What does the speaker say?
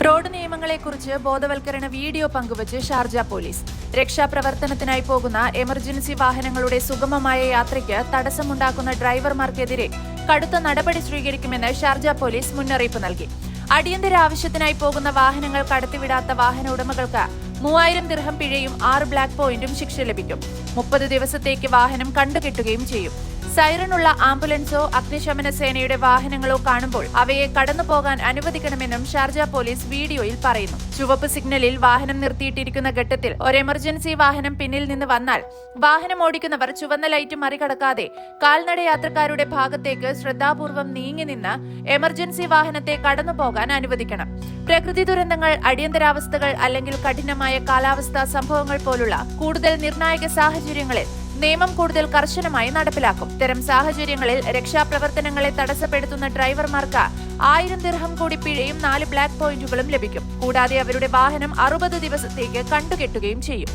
Road നിയമങ്ങളെക്കുറിച്ച് ബോധവൽക്കരണ video പങ്കുവച്ച് Sharjah police. രക്ഷാപ്രവർത്തനത്തിനായി പോകുന്ന എമർജൻസി വാഹനങ്ങളുടെ സുഗമമായ യാത്രയ്ക്ക് തടസ്സമുണ്ടാക്കുന്ന ഡ്രൈവർമാർക്കെതിരെ കടുത്ത നടപടി സ്വീകരിക്കുമെന്ന് ഷാർജ പോലീസ് മുന്നറിയിപ്പ് നൽകി. അടിയന്തര ആവശ്യത്തിനായി പോകുന്ന വാഹനങ്ങൾ കടത്തിവിടാത്ത വാഹന ഉടമകൾക്ക് 3000 ദിർഹം പിഴയും 6 ബ്ലാക്ക് പോയിന്റും ശിക്ഷ ലഭിക്കും. 30 ദിവസത്തേക്ക് വാഹനം കണ്ടുകെട്ടുകയും ചെയ്യും. സൈറനുള്ള ആംബുലൻസോ അഗ്നിശമന സേനയുടെ വാഹനങ്ങളോ കാണുമ്പോൾ അവയെ കടന്നുപോകാൻ അനുവദിക്കണമെന്നും ഷാർജ പോലീസ് വീഡിയോയിൽ പറയുന്നു. ചുവപ്പ് സിഗ്നലിൽ വാഹനം നിർത്തിയിട്ടിരിക്കുന്ന ഘട്ടത്തിൽ ഒരു എമർജൻസി വാഹനം പിന്നിൽ നിന്ന് വന്നാൽ വാഹനം ഓടിക്കുന്നവർ ചുവന്ന ലൈറ്റ് മറികടക്കാതെ കാൽനട യാത്രക്കാരുടെ ഭാഗത്തേക്ക് ശ്രദ്ധാപൂർവം നീങ്ങി നിന്ന് എമർജൻസി വാഹനത്തെ കടന്നുപോകാൻ അനുവദിക്കണം. പ്രകൃതി ദുരന്തങ്ങൾ, അടിയന്തരാവസ്ഥകൾ അല്ലെങ്കിൽ കഠിനമായ കാലാവസ്ഥാ സംഭവങ്ങൾ പോലുള്ള കൂടുതൽ നിർണായക സാഹചര്യങ്ങളിൽ നിയമം കൂടുതൽ കർശനമായി നടപ്പിലാക്കും. ഇത്തരം സാഹചര്യങ്ങളിൽ രക്ഷാപ്രവർത്തനങ്ങളെ തടസ്സപ്പെടുത്തുന്ന ഡ്രൈവർമാർക്ക് 1000 ദിർഹം കൂടി പിഴയും 4 ബ്ലാക്ക് പോയിന്റുകളും ലഭിക്കും. കൂടാതെ അവരുടെ വാഹനം 60 ദിവസത്തേക്ക് കണ്ടുകെട്ടുകയും ചെയ്യും.